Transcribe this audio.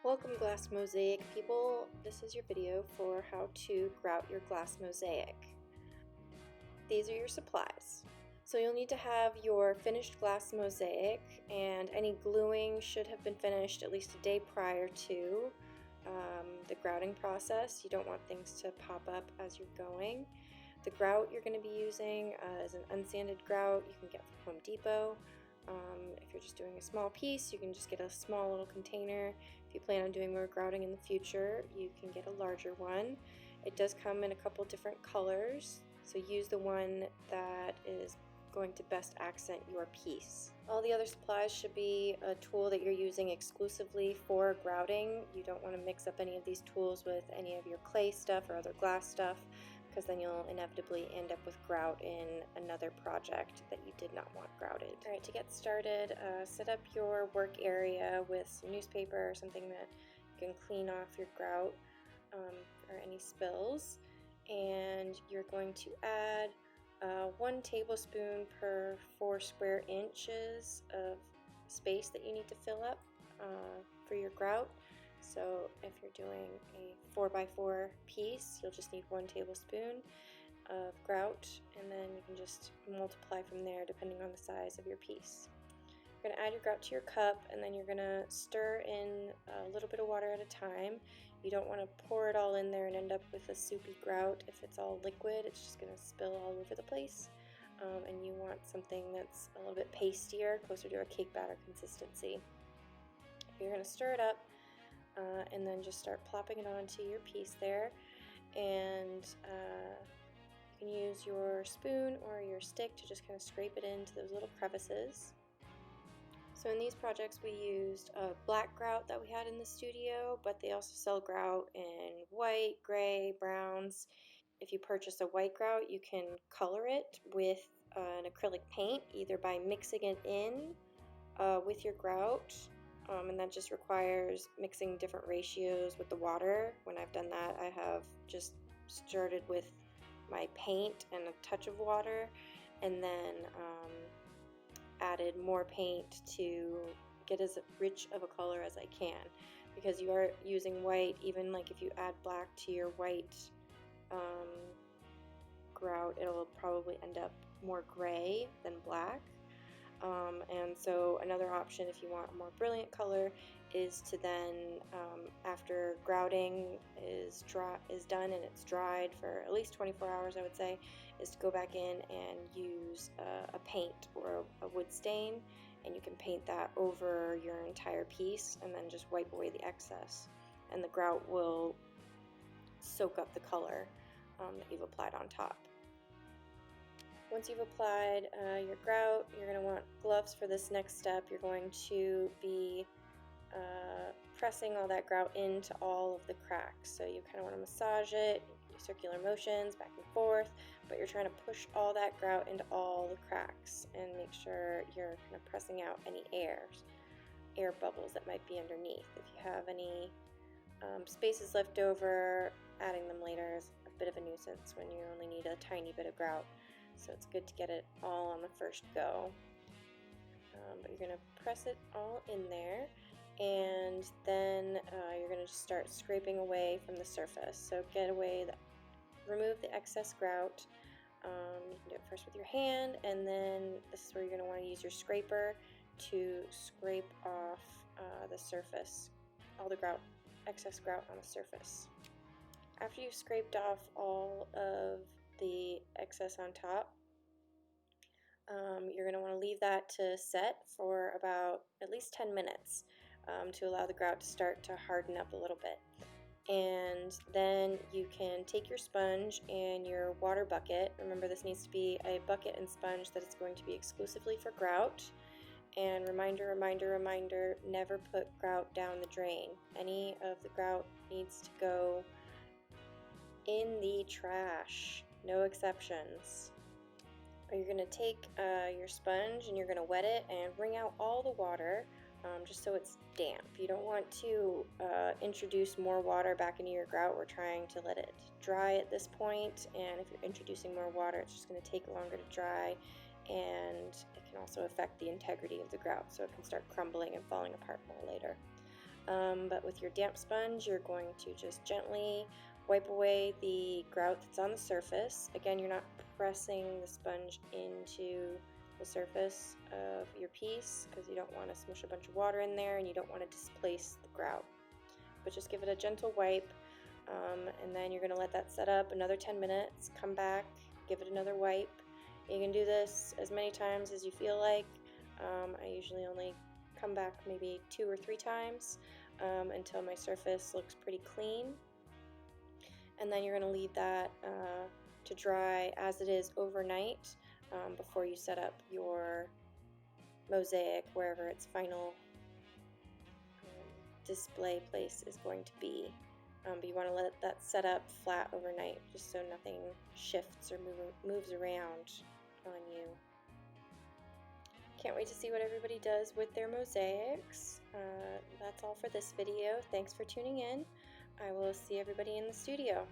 Welcome glass mosaic people. This is your video for how to grout your glass mosaic. These are your supplies. So you'll need to have your finished glass mosaic, and any gluing should have been finished at least a day prior to the grouting process. You don't want things to pop up as you're going. The grout you're going to be using is an unsanded grout you can get from Home Depot. If you're just doing a small piece, you can just get a small little container. If you plan on doing more grouting in the future, you can get a larger one. It does come in a couple different colors, so use the one that is going to best accent your piece. All the other supplies should be a tool that you're using exclusively for grouting. You don't want to mix up any of these tools with any of your clay stuff or other glass stuff, because then you'll inevitably end up with grout in another project that you did not want grouted. Alright, to get started, set up your work area with some newspaper or something that you can clean off your grout or any spills, and you're going to add 1 tablespoon per 4 square inches of space that you need to fill up for your grout. So if you're doing a 4x4 piece, you'll just need 1 tablespoon of grout, and then you can just multiply from there depending on the size of your piece. You're going to add your grout to your cup, and then you're going to stir in a little bit of water at a time. You don't want to pour it all in there and end up with a soupy grout. If it's all liquid, it's just going to spill all over the place. And you want something that's a little bit pastier, closer to a cake batter consistency. You're going to stir it up, and then just start plopping it onto your piece there. And you can use your spoon or your stick to just kind of scrape it into those little crevices. So in these projects we used a black grout that we had in the studio, but they also sell grout in white, gray, browns. If you purchase a white grout, you can color it with an acrylic paint, either by mixing it in with your grout, and that just requires mixing different ratios with the water. When I've done that, I have just started with my paint and a touch of water, and then added more paint to get as rich of a color as I can, because you are using white. Even like if you add black to your white grout, it'll probably end up more gray than black. And so another option, if you want a more brilliant color, is to then after grouting is done and it's dried for at least 24 hours, I would say, is to go back in and use a paint or a wood stain, and you can paint that over your entire piece and then just wipe away the excess, and the grout will soak up the color that you've applied on top. Once you've applied your grout, you're going to want gloves for this next step. You're going to be pressing all that grout into all of the cracks. So you kind of want to massage it, circular motions back and forth, but you're trying to push all that grout into all the cracks and make sure you're kind of pressing out any air bubbles that might be underneath. If you have any spaces left over, adding them later is a bit of a nuisance when you only need a tiny bit of grout. So it's good to get it all on the first go. But you're going to press it all in there, and then you're going to just start scraping away from the surface. So remove the excess grout. You can do it first with your hand, and then this is where you're going to want to use your scraper to scrape off the surface, all the excess grout on the surface. After you've scraped off all of the excess on top, you're going to want to leave that to set for about at least 10 minutes to allow the grout to start to harden up a little bit. And then you can take your sponge and your water bucket. Remember, this needs to be a bucket and sponge that is going to be exclusively for grout. And reminder, never put grout down the drain. Any of the grout needs to go in the trash. No exceptions. You're going to take your sponge and you're going to wet it and wring out all the water, just so it's damp. You don't want to introduce more water back into your grout. We're trying to let it dry at this point, and if you're introducing more water, it's just going to take longer to dry, and it can also affect the integrity of the grout, so it can start crumbling and falling apart more later. but with your damp sponge, you're going to just gently wipe away the grout that's on the surface. Again, you're not pressing the sponge into the surface of your piece because you don't want to smush a bunch of water in there and you don't want to displace the grout. But just give it a gentle wipe, and then you're going to let that set up another 10 minutes, come back, give it another wipe. You can do this as many times as you feel like. I usually only come back maybe 2 or 3 times until my surface looks pretty clean. And then you're going to leave that to dry as it is overnight before you set up your mosaic wherever its final display place is going to be. But you want to let that set up flat overnight just so nothing shifts or moves around on you. Can't wait to see what everybody does with their mosaics. That's all for this video. Thanks for tuning in. I will see everybody in the studio.